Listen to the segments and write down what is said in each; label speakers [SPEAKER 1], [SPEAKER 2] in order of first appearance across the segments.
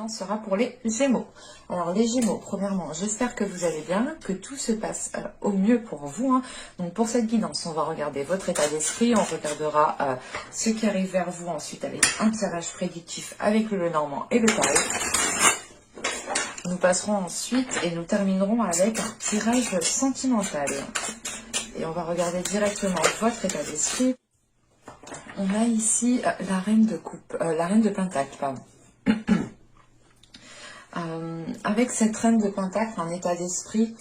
[SPEAKER 1] Sera pour les Gémeaux. Alors les Gémeaux, premièrement, j'espère que vous allez bien, que tout se passe au mieux pour vous. Hein. Donc pour cette guidance, on va regarder votre état d'esprit, on regardera ce qui arrive vers vous ensuite avec un tirage prédictif avec le Lenormand et le Tarot. Nous passerons ensuite et nous terminerons avec un tirage sentimental. Et on va regarder directement votre état d'esprit. On a ici la reine de coupe, la reine de Pentacle, pardon. Avec cette reine de Pentacle, en état d'esprit,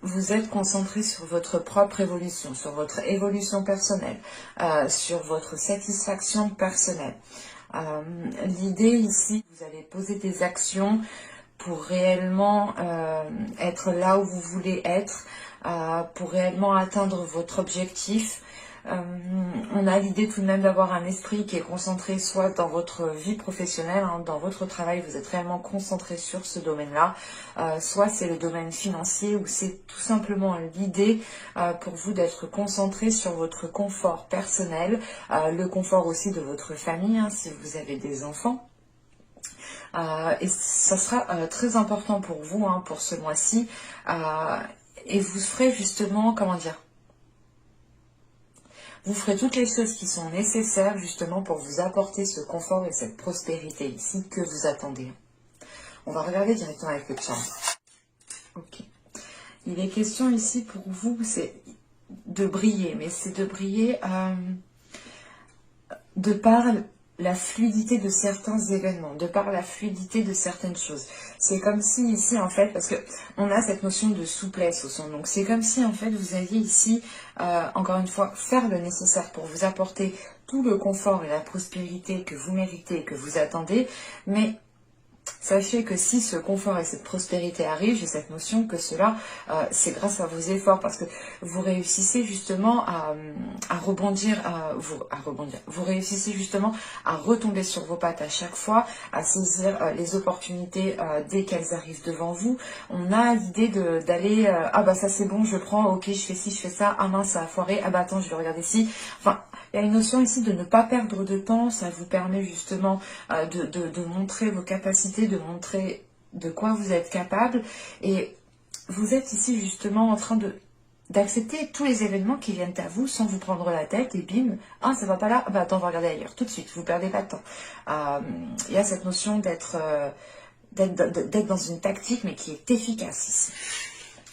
[SPEAKER 1] vous êtes concentré sur votre propre évolution, sur votre évolution personnelle, sur votre satisfaction personnelle. L'idée ici, vous allez poser des actions pour réellement être là où vous voulez être, pour réellement atteindre votre objectif. On a l'idée tout de même d'avoir un esprit qui est concentré soit dans votre vie professionnelle, hein, dans votre travail, vous êtes réellement concentré sur ce domaine-là, soit c'est le domaine financier ou c'est tout simplement l'idée pour vous d'être concentré sur votre confort personnel, le confort aussi de votre famille, hein, si vous avez des enfants. Et ça sera très important pour vous, hein, pour ce mois-ci, et vous ferez justement, comment dire, vous ferez toutes les choses qui sont nécessaires justement pour vous apporter ce confort et cette prospérité ici que vous attendez. On va regarder directement avec le charme. Ok. Il est question ici pour vous, c'est de briller, mais c'est de briller de par la fluidité de certains événements, de par la fluidité de certaines choses. C'est comme si ici, en fait, parce que on a cette notion de souplesse au son, donc c'est comme si, en fait, vous alliez ici, encore une fois, faire le nécessaire pour vous apporter tout le confort et la prospérité que vous méritez, que vous attendez, mais sachez que si ce confort et cette prospérité arrivent, j'ai cette notion que cela, c'est grâce à vos efforts, parce que vous réussissez justement à rebondir, vous réussissez justement à retomber sur vos pattes à chaque fois, à saisir les opportunités dès qu'elles arrivent devant vous. On a l'idée d'aller, ah bah ça c'est bon, je prends, ok, je fais ci, je fais ça, ah mince, ça a foiré, ah bah attends, je vais regarder ci. Enfin, il y a une notion ici de ne pas perdre de temps, ça vous permet justement de montrer vos capacités, de montrer de quoi vous êtes capable. Et vous êtes ici justement en train d'accepter tous les événements qui viennent à vous sans vous prendre la tête et bim, ah ça va pas là, bah attends on va regarder ailleurs, tout de suite, vous perdez pas de temps. Il y a cette notion d'être dans une tactique mais qui est efficace ici.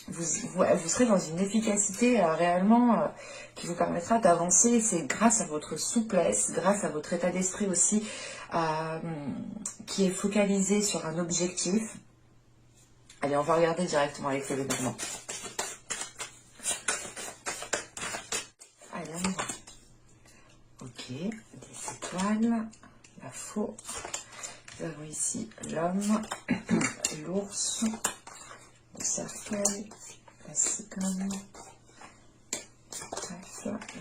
[SPEAKER 1] Vous serez dans une efficacité réellement qui vous permettra d'avancer. C'est grâce à votre souplesse, grâce à votre état d'esprit aussi qui est focalisé sur un objectif. Allez, on va regarder directement avec le Lenormand. Allez, on y va. Ok, des étoiles, la faux. Nous avons ici l'homme, l'ours, le cercueil, la cigogne,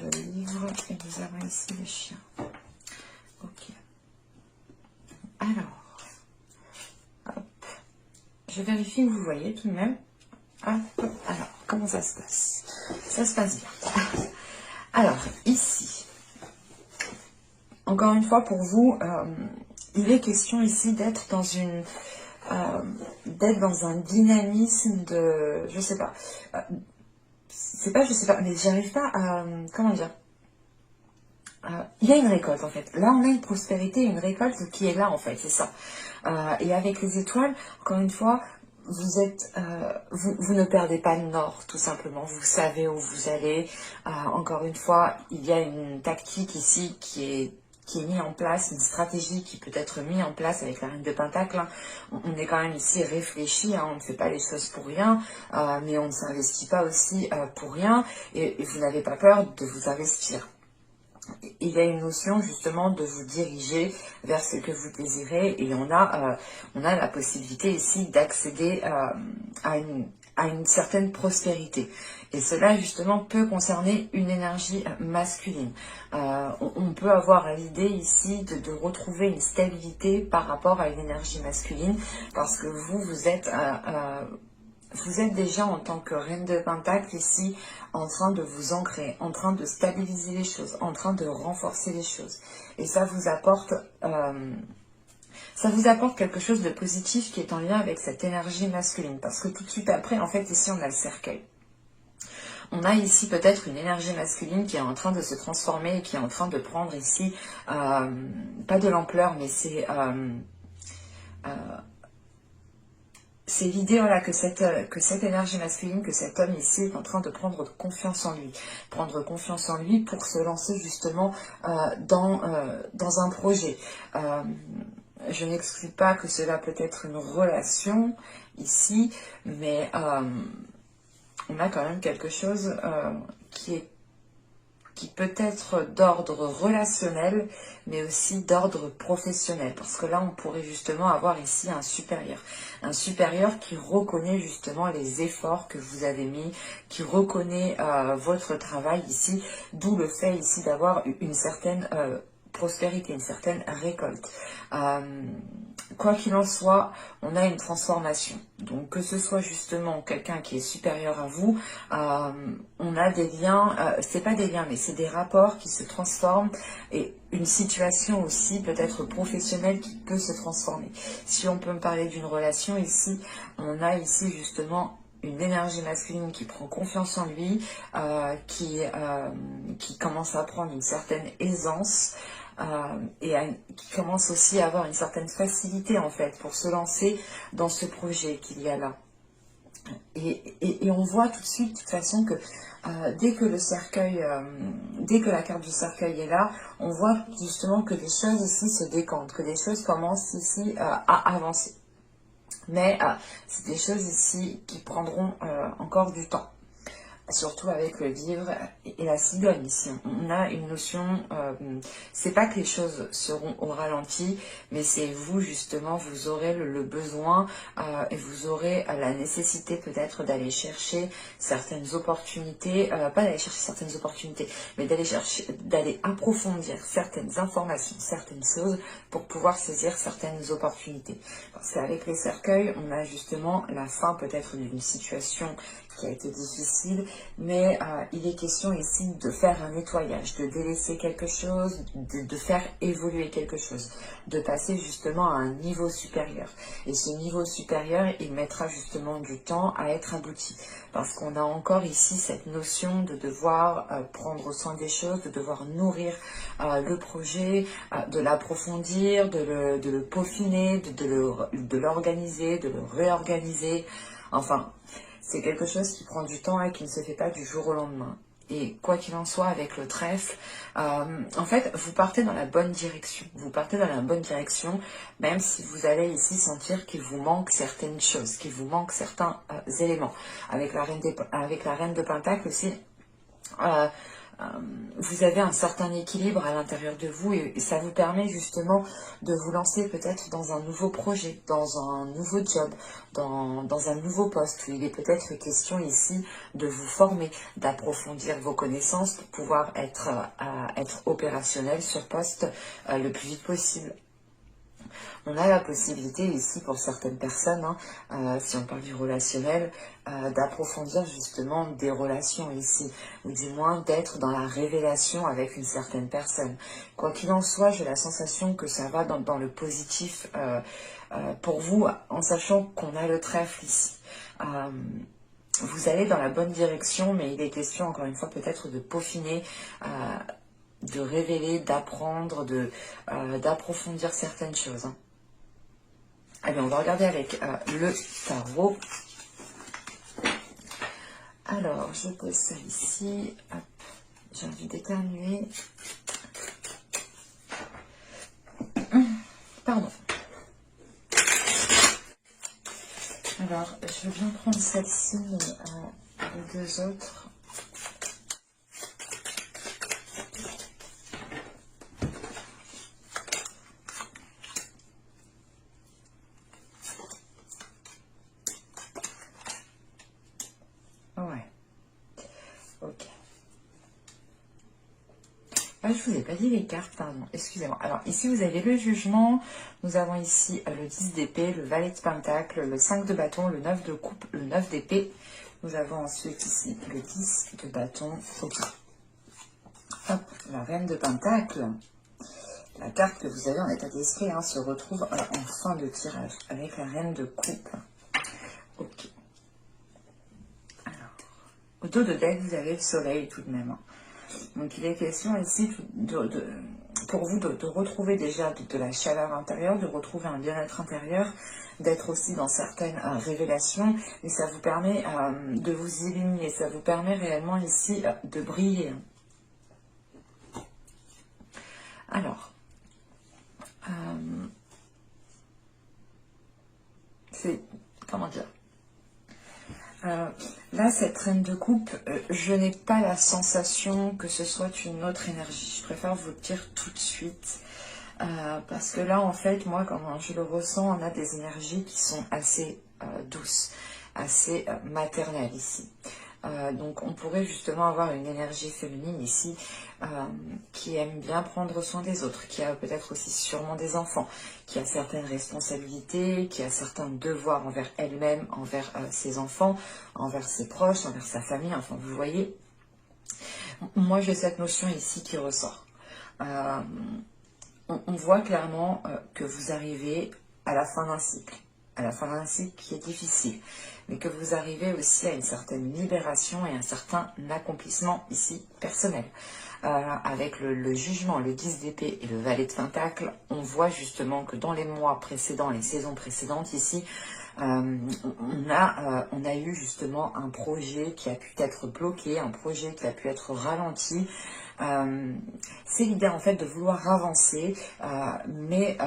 [SPEAKER 1] le livre, et nous avons ici le chien. Ok. Alors, hop. Je vérifie que vous voyez tout de même. Hop. Alors, comment ça se passe? Ça se passe bien. Alors, ici, encore une fois pour vous, il est question ici d'être dans une... d'être dans un dynamisme de... Je sais pas. Je sais pas, mais j'arrive pas à... Comment dire? Il y a une récolte en fait. Là, on a une prospérité, une récolte qui est là en fait, c'est ça. Et avec les étoiles, encore une fois, vous êtes, vous ne perdez pas le nord, tout simplement. Vous savez où vous allez. Encore une fois, il y a une tactique ici qui est mise en place, une stratégie qui peut être mise en place avec la reine de Pentacle. Hein. On est quand même ici réfléchi, hein, on ne fait pas les choses pour rien, mais on ne s'investit pas aussi pour rien, et vous n'avez pas peur de vous investir. Il y a une notion justement de vous diriger vers ce que vous désirez, et on a la possibilité ici d'accéder à une certaine prospérité. Et cela justement peut concerner une énergie masculine. On peut avoir l'idée ici de retrouver une stabilité par rapport à une énergie masculine, parce que vous êtes... vous êtes déjà en tant que reine de Pentacle ici en train de vous ancrer, en train de stabiliser les choses, en train de renforcer les choses. Et ça vous apporte ça vous apporte quelque chose de positif qui est en lien avec cette énergie masculine. Parce que tout de suite après, en fait, ici, on a le cercueil. On a ici peut-être une énergie masculine qui est en train de se transformer et qui est en train de prendre ici, pas de l'ampleur, mais c'est l'idée voilà, que cette énergie masculine, que cet homme ici est en train de prendre confiance en lui. Prendre confiance en lui pour se lancer justement dans un projet. Je n'exclus pas que cela peut être une relation ici, mais on a quand même quelque chose qui peut être d'ordre relationnel, mais aussi d'ordre professionnel. Parce que là, on pourrait justement avoir ici un supérieur qui reconnaît justement les efforts que vous avez mis, qui reconnaît votre travail ici, d'où le fait ici d'avoir une certaine prospérité, une certaine récolte. Quoi qu'il en soit, on a une transformation. Donc que ce soit justement quelqu'un qui est supérieur à vous, on a des liens, c'est pas des liens, mais c'est des rapports qui se transforment et une situation aussi peut-être professionnelle qui peut se transformer. Si on peut me parler d'une relation ici, on a ici justement une énergie masculine qui prend confiance en lui, qui commence à prendre une certaine aisance, qui commence aussi à avoir une certaine facilité en fait pour se lancer dans ce projet qu'il y a là. Et on voit tout de suite de toute façon que dès que le cercueil, dès que la carte du cercueil est là, on voit justement que les choses ici se décantent, que les choses commencent ici à avancer. Mais c'est des choses ici qui prendront encore du temps. Surtout avec le livre et la cigogne ici. On a une notion, c'est pas que les choses seront au ralenti, mais c'est vous justement, vous aurez le besoin et vous aurez la nécessité peut-être d'aller chercher certaines opportunités, pas d'aller chercher certaines opportunités, mais d'aller approfondir certaines informations, certaines choses pour pouvoir saisir certaines opportunités. Parce qu'avec les cercueils, on a justement la fin peut-être d'une situation qui a été difficile, mais il est question ici de faire un nettoyage, de délaisser quelque chose, de faire évoluer quelque chose, de passer justement à un niveau supérieur. Et ce niveau supérieur, il mettra justement du temps à être abouti, parce qu'on a encore ici cette notion de devoir prendre soin des choses, de devoir nourrir le projet, de l'approfondir, de le peaufiner, de l'organiser, de le réorganiser, enfin... C'est quelque chose qui prend du temps et qui ne se fait pas du jour au lendemain. Et quoi qu'il en soit, avec le trèfle, en fait, vous partez dans la bonne direction. Vous partez dans la bonne direction, même si vous allez ici sentir qu'il vous manque certaines choses, qu'il vous manque certains éléments. Avec la reine de Pentacle aussi, vous avez un certain équilibre à l'intérieur de vous et ça vous permet justement de vous lancer peut-être dans un nouveau projet, dans un nouveau job, dans un nouveau poste où il est peut-être question ici de vous former, d'approfondir vos connaissances pour pouvoir être opérationnel sur poste le plus vite possible. On a la possibilité ici pour certaines personnes, si on parle du relationnel, d'approfondir justement des relations ici, ou du moins d'être dans la révélation avec une certaine personne. Quoi qu'il en soit, j'ai la sensation que ça va dans le positif pour vous, en sachant qu'on a le trèfle ici. Vous allez dans la bonne direction, mais il est question encore une fois peut-être de peaufiner, de révéler, d'apprendre, d'approfondir certaines choses. Allez, on va regarder avec le tarot. Alors, je pose ça ici. Hop, j'ai envie d'éternuer. Pardon. Alors, je vais bien prendre celle-ci, mais les deux autres. Je vous ai pas dit les cartes, pardon, excusez-moi. Alors ici vous avez le jugement, nous avons ici le 10 d'épée, le valet de pentacle, le 5 de bâton, le 9 de coupe, le 9 d'épée. Nous avons ensuite ici le 10 de bâton, ok. Hop, la reine de pentacle, La carte que vous avez en état d'esprit hein, se retrouve en fin de tirage avec la reine de coupe. Ok. Alors, au dos de deck, vous avez le soleil tout de même. Hein. Donc, il est question ici pour vous de retrouver déjà de la chaleur intérieure, de retrouver un bien-être intérieur, d'être aussi dans certaines révélations. Et ça vous permet de vous illuminer, ça vous permet réellement ici de briller. Alors, c'est, comment dire, là, cette reine de coupe, je n'ai pas la sensation que ce soit une autre énergie. Je préfère vous le dire tout de suite. Parce que là, en fait, moi, quand je le ressens, on a des énergies qui sont assez douces, assez maternelles ici. Donc, on pourrait justement avoir une énergie féminine ici qui aime bien prendre soin des autres, qui a peut-être aussi sûrement des enfants, qui a certaines responsabilités, qui a certains devoirs envers elle-même, envers ses enfants, envers ses proches, envers sa famille. Enfin, vous voyez, moi, j'ai cette notion ici qui ressort. On voit clairement que vous arrivez à la fin d'un cycle. À la fin d'un cycle qui est difficile, mais que vous arrivez aussi à une certaine libération et un certain accomplissement ici personnel. Avec le jugement, le 10 d'épée et le valet de pentacle, on voit justement que dans les mois précédents, les saisons précédentes ici, on a eu justement un projet qui a pu être bloqué, un projet qui a pu être ralenti. C'est l'idée en fait de vouloir avancer, mais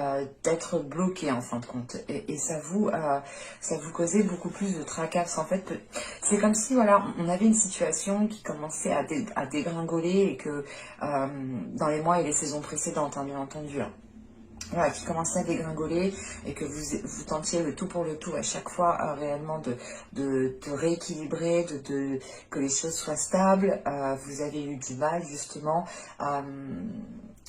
[SPEAKER 1] d'être bloqué en fin de compte. Et ça vous causait beaucoup plus de tracas. En fait, c'est comme si voilà, on avait une situation qui commençait à dégringoler et que dans les mois et les saisons précédentes, hein, bien entendu. Là. Voilà, qui commençait à dégringoler et que vous tentiez le tout pour le tout à chaque fois réellement de rééquilibrer, que les choses soient stables. Vous avez eu du mal justement,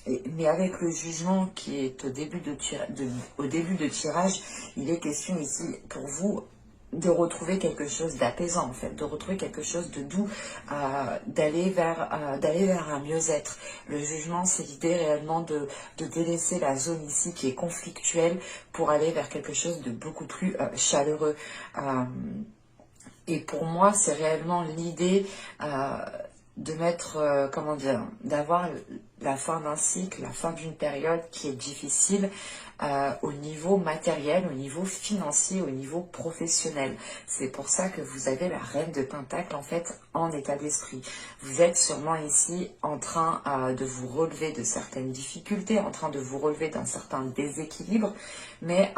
[SPEAKER 1] mais avec le jugement qui est au début de tirage, il est question ici pour vous de retrouver quelque chose d'apaisant en fait, de retrouver quelque chose de doux, d'aller vers un mieux-être. Le jugement, c'est l'idée réellement de délaisser la zone ici qui est conflictuelle pour aller vers quelque chose de beaucoup plus chaleureux. Et pour moi, c'est réellement l'idée de mettre, comment dire, d'avoir la fin d'un cycle, la fin d'une période qui est difficile au niveau matériel, au niveau financier, au niveau professionnel. C'est pour ça que vous avez la reine de Pentacle en fait en état d'esprit. Vous êtes sûrement ici en train de vous relever de certaines difficultés, en train de vous relever d'un certain déséquilibre, mais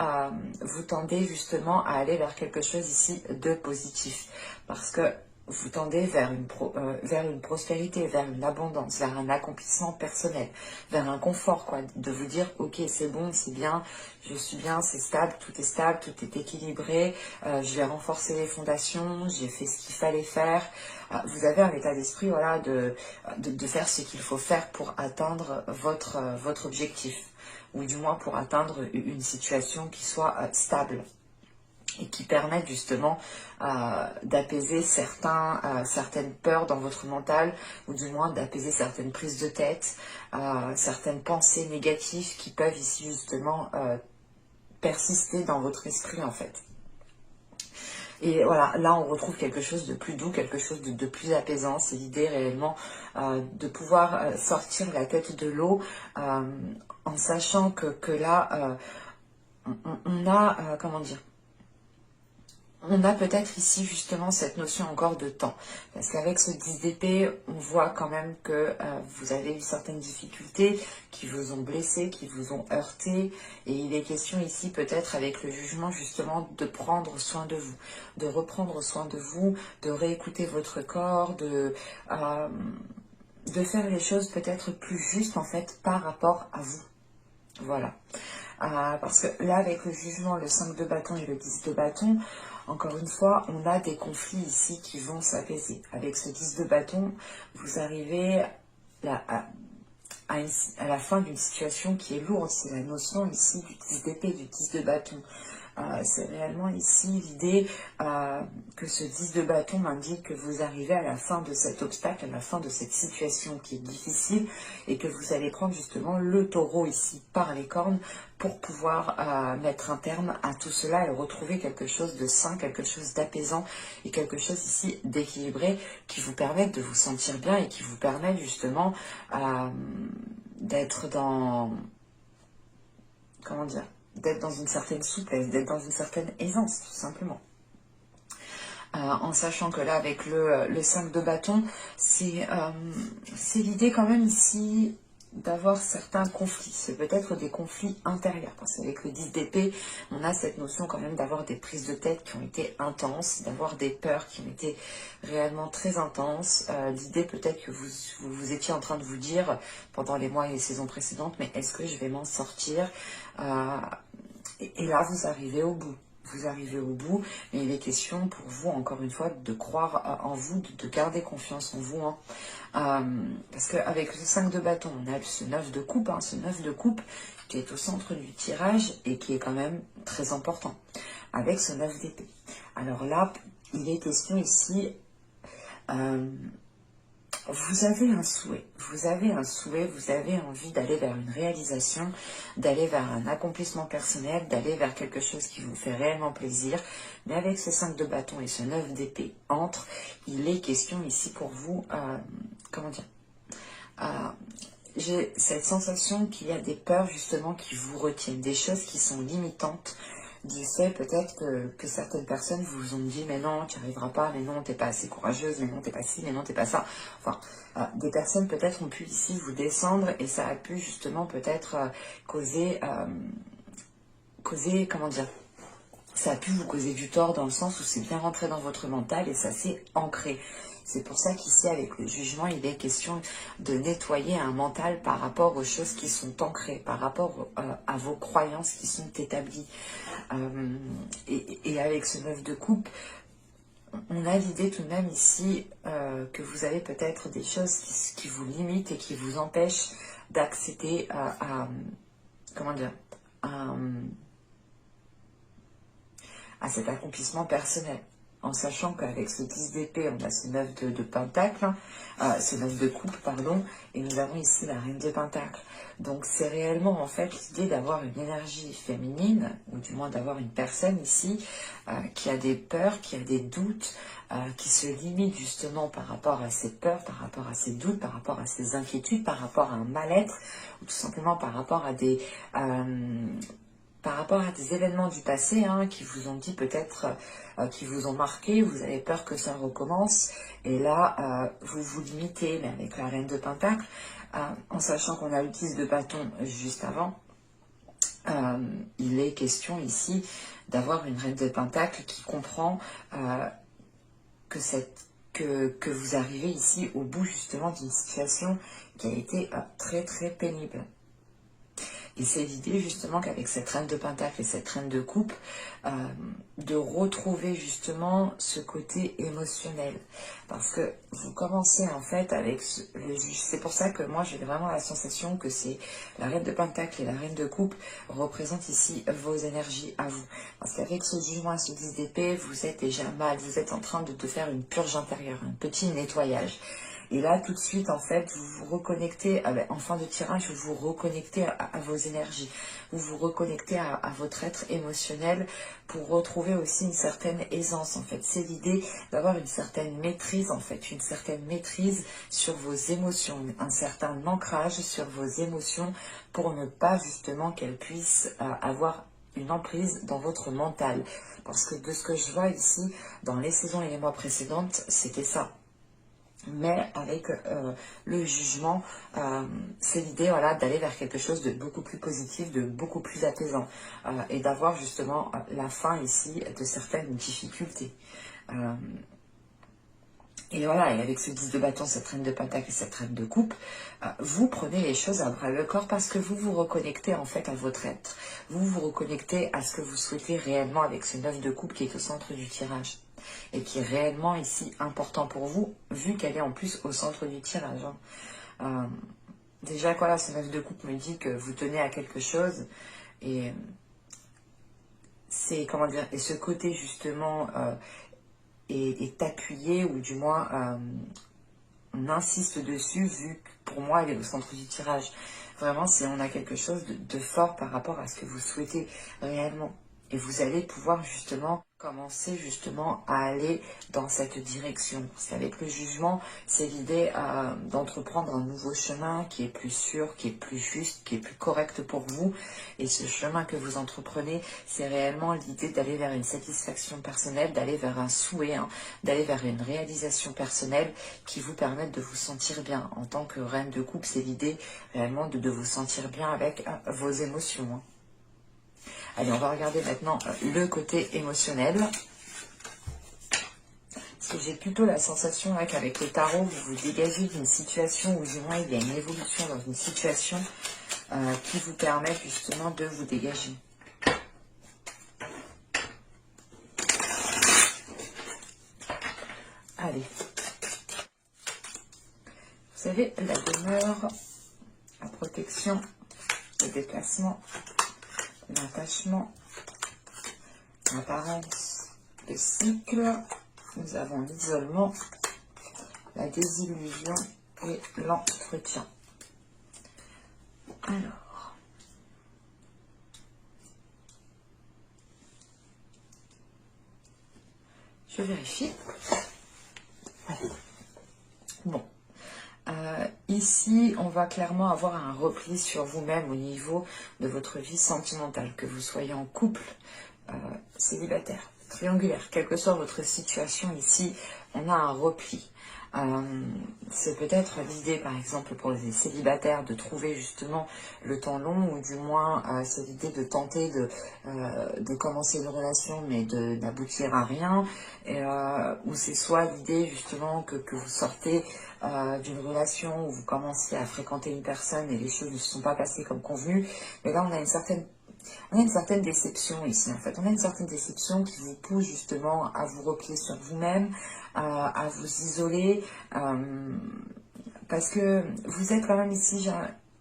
[SPEAKER 1] vous tendez justement à aller vers quelque chose ici de positif. Parce que vous tendez vers une prospérité, vers une abondance, vers un accomplissement personnel, vers un confort, quoi, de vous dire, ok, c'est bon, c'est bien, je suis bien, c'est stable, tout est équilibré, je vais renforcer les fondations, j'ai fait ce qu'il fallait faire. Vous avez un état d'esprit, voilà, de faire ce qu'il faut faire pour atteindre votre objectif, ou du moins pour atteindre une situation qui soit stable. Et qui permettent justement d'apaiser certaines peurs dans votre mental, ou du moins d'apaiser certaines prises de tête, certaines pensées négatives qui peuvent ici justement persister dans votre esprit en fait. Et voilà, là on retrouve quelque chose de plus doux, quelque chose de plus apaisant. C'est l'idée réellement de pouvoir sortir la tête de l'eau en sachant que là, on a, comment dire, on a peut-être ici justement cette notion encore de temps. Parce qu'avec ce 10 d'épée, on voit quand même que vous avez eu certaines difficultés qui vous ont blessé, qui vous ont heurté. Et il est question ici peut-être avec le jugement justement de prendre soin de vous. De reprendre soin de vous, de réécouter votre corps, de faire les choses peut-être plus justes en fait par rapport à vous. Voilà. Parce que là avec le jugement, le 5 de bâton et le 10 de bâton, encore une fois, on a des conflits ici qui vont s'apaiser. Avec ce 10 de bâton, vous arrivez à la fin d'une situation qui est lourde. C'est la notion ici du 10 d'épée, du 10 de bâton. C'est réellement ici l'idée que ce 10 de bâton m'indique que vous arrivez à la fin de cet obstacle, à la fin de cette situation qui est difficile et que vous allez prendre justement le taureau ici par les cornes pour pouvoir mettre un terme à tout cela et retrouver quelque chose de sain, quelque chose d'apaisant et quelque chose ici d'équilibré qui vous permette de vous sentir bien et qui vous permette justement d'être dans, comment dire, d'être dans une certaine souplesse, d'être dans une certaine aisance, tout simplement. En sachant que là, avec le 5 de bâton, c'est l'idée quand même ici d'avoir certains conflits. C'est peut-être des conflits intérieurs, parce qu'avec le 10 d'épée, on a cette notion quand même d'avoir des prises de tête qui ont été intenses, d'avoir des peurs qui ont été réellement très intenses. L'idée peut-être que vous étiez en train de vous dire pendant les mois et les saisons précédentes, mais est-ce que je vais m'en sortir et là, vous arrivez au bout. Vous arrivez au bout, mais il est question pour vous, encore une fois, de croire en vous, de garder confiance en vous. Parce qu'avec le 5 de bâton, on a ce 9 de coupe, ce 9 de coupe qui est au centre du tirage et qui est quand même très important, avec ce 9 d'épée. Alors là, il est question ici... vous avez un souhait, vous avez envie d'aller vers une réalisation, d'aller vers un accomplissement personnel, d'aller vers quelque chose qui vous fait réellement plaisir. Mais avec ce 5 de bâton et ce 9 d'épée entre, il est question ici pour vous, comment dire, j'ai cette sensation qu'il y a des peurs justement qui vous retiennent, des choses qui sont limitantes. Du fait peut-être que certaines personnes vous ont dit mais non tu n'y arriveras pas, mais non t'es pas assez courageuse, mais non t'es pas ci, mais non t'es pas ça. Enfin des personnes peut-être ont pu ici vous descendre et ça a pu justement peut-être causer comment dire, ça a pu vous causer du tort dans le sens où c'est bien rentré dans votre mental et ça s'est ancré. C'est pour ça qu'ici, avec le jugement, il est question de nettoyer un mental par rapport aux choses qui sont ancrées, par rapport à vos croyances qui sont établies. Et avec ce 9 de coupe, on a l'idée tout de même ici que vous avez peut-être des choses qui vous limitent et qui vous empêchent d'accéder comment dire, à cet accomplissement personnel. En sachant qu'avec ce 10 d'épée, on a ce 9 de pentacle, ce 9 de coupe, pardon, et nous avons ici la reine de pentacle. Donc c'est réellement en fait l'idée d'avoir une énergie féminine, ou du moins d'avoir une personne ici qui a des peurs, qui a des doutes, qui se limite justement par rapport à ses peurs, par rapport à ses doutes, par rapport à ses inquiétudes, par rapport à un mal-être, ou tout simplement par rapport à des... événements du passé qui vous ont dit peut-être, qui vous ont marqué, vous avez peur que ça recommence, et là, vous vous limitez, mais avec la reine de pentacle, en sachant qu'on a le 10 de bâton juste avant, il est question ici d'avoir une reine de pentacle qui comprend que vous arrivez ici au bout justement d'une situation qui a été très très pénible. Et c'est l'idée justement qu'avec cette reine de pentacle et cette reine de coupe, de retrouver justement ce côté émotionnel. Parce que vous commencez en fait avec le juge. C'est pour ça que moi j'ai vraiment la sensation que c'est la reine de pentacle et la reine de coupe représentent ici vos énergies à vous. Parce qu'avec ce jugement et ce 10 d'épée, vous êtes déjà mal, vous êtes en train de faire une purge intérieure, un petit nettoyage. Et là, tout de suite, en fait, vous vous reconnectez, en fin de tirage, vous vous reconnectez à vos énergies. Vous vous reconnectez à votre être émotionnel pour retrouver aussi une certaine aisance, en fait. C'est l'idée d'avoir une certaine maîtrise, en fait, une certaine maîtrise sur vos émotions, un certain ancrage sur vos émotions pour ne pas, justement, qu'elles puissent avoir une emprise dans votre mental. Parce que de ce que je vois ici, dans les saisons et les mois précédentes, c'était ça. Mais avec le jugement, c'est l'idée d'aller vers quelque chose de beaucoup plus positif, de beaucoup plus apaisant, et d'avoir justement la fin ici de certaines difficultés. Et voilà, et avec ce 10 de bâton, cette reine de pentacle et cette reine de coupe, vous prenez les choses à bras le corps parce que vous vous reconnectez en fait à votre être. Vous vous reconnectez à ce que vous souhaitez réellement avec ce 9 de coupe qui est au centre du tirage. Et qui est réellement ici important pour vous, vu qu'elle est en plus au centre du tirage. Déjà, ce 9 de coupe me dit que vous tenez à quelque chose, et c'est, comment dire, et ce côté justement est appuyé, ou du moins on insiste dessus, vu que pour moi elle est au centre du tirage. Vraiment, si on a quelque chose de fort par rapport à ce que vous souhaitez réellement. Et vous allez pouvoir justement commencer justement à aller dans cette direction. Parce qu'avec le jugement, c'est l'idée d'entreprendre un nouveau chemin qui est plus sûr, qui est plus juste, qui est plus correct pour vous. Et ce chemin que vous entreprenez, c'est réellement l'idée d'aller vers une satisfaction personnelle, d'aller vers un souhait, hein, d'aller vers une réalisation personnelle qui vous permette de vous sentir bien. En tant que reine de coupe, c'est l'idée réellement de vous sentir bien avec vos émotions, hein. Allez, on va regarder maintenant le côté émotionnel. Parce que j'ai plutôt la sensation là qu'avec le tarot, vous vous dégagez d'une situation, ou du moins il y a une évolution dans une situation qui vous permet justement de vous dégager. Allez. Vous savez, la demeure, la protection, le déplacement, l'attachement, l'apparence, le cycle, nous avons l'isolement, la désillusion et l'entretien. Alors, je vérifie. Bon. Ici, on va clairement avoir un repli sur vous-même au niveau de votre vie sentimentale, que vous soyez en couple, célibataire, triangulaire, quelle que soit votre situation ici, on a un repli. C'est peut-être l'idée, par exemple, pour les célibataires, de trouver justement le temps long, ou du moins c'est l'idée de tenter de commencer une relation mais d'aboutir à rien, ou c'est soit l'idée justement que vous sortez d'une relation où vous commenciez à fréquenter une personne et les choses ne se sont pas passées comme convenu, mais là on a une certaine déception ici, en fait. On a une certaine déception qui vous pousse justement à vous replier sur vous-même, à vous isoler, parce que vous êtes quand même ici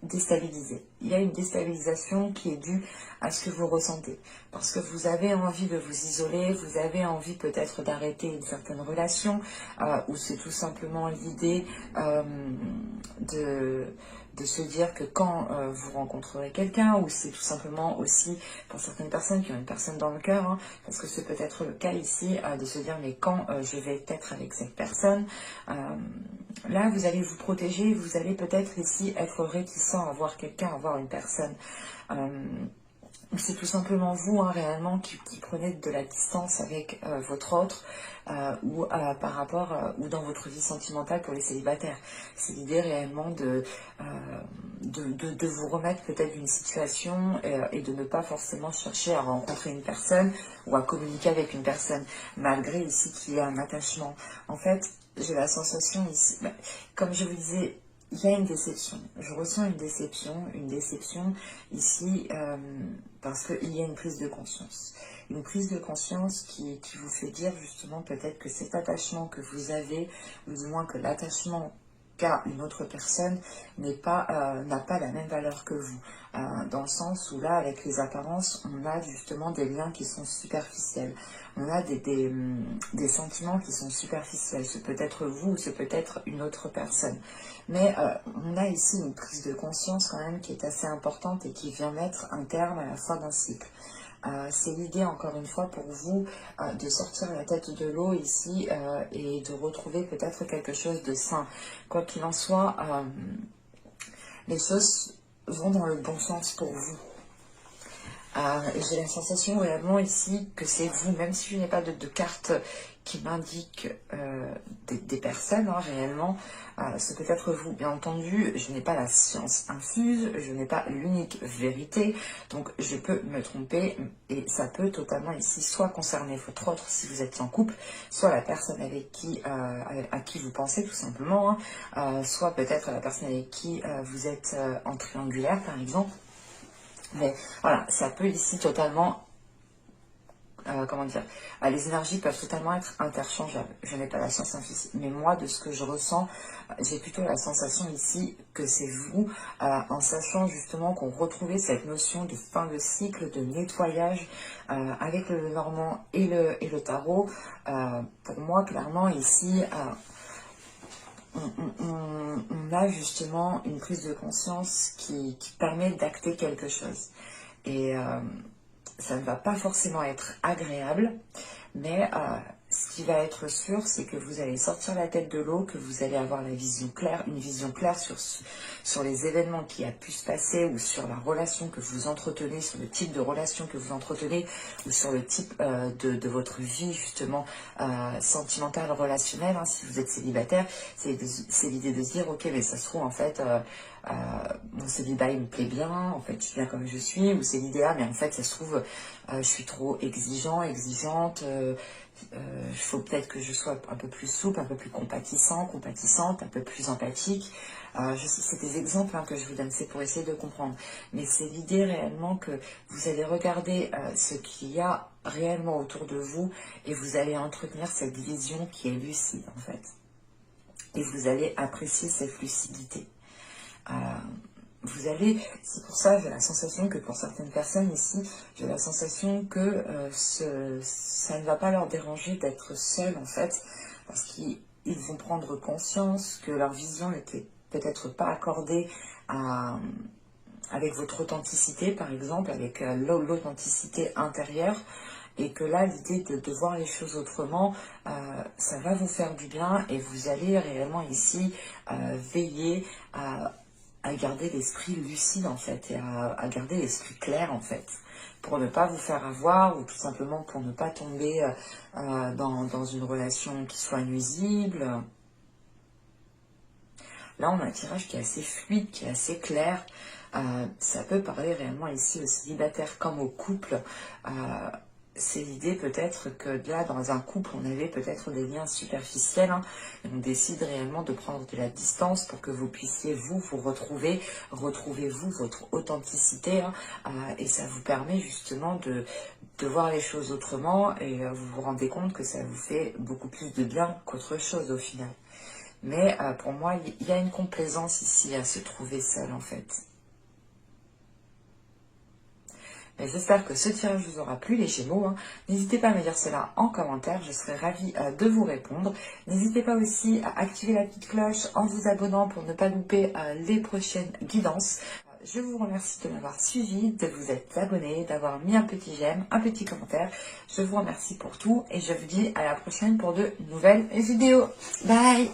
[SPEAKER 1] déstabilisé. Il y a une déstabilisation qui est due à ce que vous ressentez. Parce que vous avez envie de vous isoler, vous avez envie peut-être d'arrêter une certaine relation, ou c'est tout simplement l'idée de se dire que quand vous rencontrerez quelqu'un, ou c'est tout simplement aussi pour certaines personnes qui ont une personne dans le cœur, hein, parce que c'est peut-être le cas ici, de se dire mais quand je vais être avec cette personne, là vous allez vous protéger, vous allez peut-être ici être réticent à voir quelqu'un, à voir une personne. C'est tout simplement vous, hein, réellement, qui prenez de la distance avec votre autre, ou par rapport, ou dans votre vie sentimentale pour les célibataires. C'est l'idée réellement de vous remettre peut-être d'une situation, et de ne pas forcément chercher à rencontrer une personne ou à communiquer avec une personne, malgré ici qu'il y a un attachement. En fait, j'ai la sensation ici, comme je vous disais, il y a une déception. Je ressens une déception ici, parce qu'il y a une prise de conscience. Une prise de conscience qui vous fait dire justement peut-être que cet attachement que vous avez, ou du moins que l'attachement qu'a une autre personne n'a pas la même valeur que vous. Dans le sens où là, avec les apparences, on a justement des liens qui sont superficiels. On a des sentiments qui sont superficiels. C'est peut-être vous, ou c'est peut-être une autre personne. Mais on a ici une prise de conscience quand même qui est assez importante et qui vient mettre un terme à la fin d'un cycle. C'est l'idée, encore une fois, pour vous de sortir la tête de l'eau ici, et de retrouver peut-être quelque chose de sain. Quoi qu'il en soit, les choses vont dans le bon sens pour vous. J'ai la sensation réellement ici que c'est vous, même si je n'ai pas de carte qui m'indique des personnes, hein, réellement, c'est peut-être vous. Bien entendu, je n'ai pas la science infuse, je n'ai pas l'unique vérité, donc je peux me tromper, et ça peut totalement ici soit concerner votre autre si vous êtes en couple, soit la personne avec qui, à qui vous pensez tout simplement, hein, soit peut-être la personne avec qui vous êtes en triangulaire par exemple. Mais voilà, ça peut ici totalement comment dire, les énergies peuvent totalement être interchangeables. Je n'ai pas la science infuse, mais moi, de ce que je ressens, j'ai plutôt la sensation ici que c'est vous, en sachant justement qu'on retrouvait cette notion de fin de cycle, de nettoyage avec le Normand et le tarot. Pour moi, clairement, ici, on a justement une prise de conscience qui permet d'acter quelque chose. Et ça ne va pas forcément être agréable, mais ce qui va être sûr, c'est que vous allez sortir la tête de l'eau, que vous allez avoir la vision claire, une vision claire sur les événements qui a pu se passer, ou sur la relation que vous entretenez, sur le type de relation que vous entretenez, ou sur le type de votre vie justement sentimentale, relationnelle. Si vous êtes célibataire, c'est l'idée de se dire, ok, mais ça se trouve en fait... mon célibat il me plaît bien, en fait je suis bien comme je suis, ou c'est l'idéal, mais en fait ça se trouve je suis trop exigeante, il faut peut-être que je sois un peu plus souple, un peu plus compatissante, un peu plus empathique. C'est des exemples que je vous donne, c'est pour essayer de comprendre, mais c'est l'idée réellement que vous allez regarder ce qu'il y a réellement autour de vous, et vous allez entretenir cette vision qui est lucide en fait, et vous allez apprécier cette lucidité. C'est pour ça, j'ai la sensation que pour certaines personnes ici, j'ai la sensation que ça ne va pas leur déranger d'être seuls en fait, parce qu'ils vont prendre conscience que leur vision n'était peut-être pas accordée avec votre authenticité, par exemple, avec l'authenticité intérieure, et que là, l'idée de voir les choses autrement, ça va vous faire du bien, et vous allez réellement ici veiller à garder l'esprit lucide en fait, et à garder l'esprit clair en fait, pour ne pas vous faire avoir, ou tout simplement pour ne pas tomber dans une relation qui soit nuisible. Là on a un tirage qui est assez fluide, qui est assez clair. Ça peut parler réellement ici aux célibataires comme au couple. C'est l'idée peut-être que là, dans un couple, on avait peut-être des liens superficiels, et on décide réellement de prendre de la distance pour que vous puissiez vous retrouver, retrouvez-vous votre authenticité, et ça vous permet justement de voir les choses autrement, et vous vous rendez compte que ça vous fait beaucoup plus de bien qu'autre chose au final. Mais pour moi, il y a une complaisance ici à se trouver seul en fait. J'espère que ce tirage vous aura plu les Gémeaux. N'hésitez pas à me dire cela en commentaire, je serai ravie de vous répondre. N'hésitez pas aussi à activer la petite cloche en vous abonnant pour ne pas louper les prochaines guidances. Je vous remercie de m'avoir suivi, de vous être abonné, d'avoir mis un petit j'aime, un petit commentaire. Je vous remercie pour tout et je vous dis à la prochaine pour de nouvelles vidéos. Bye!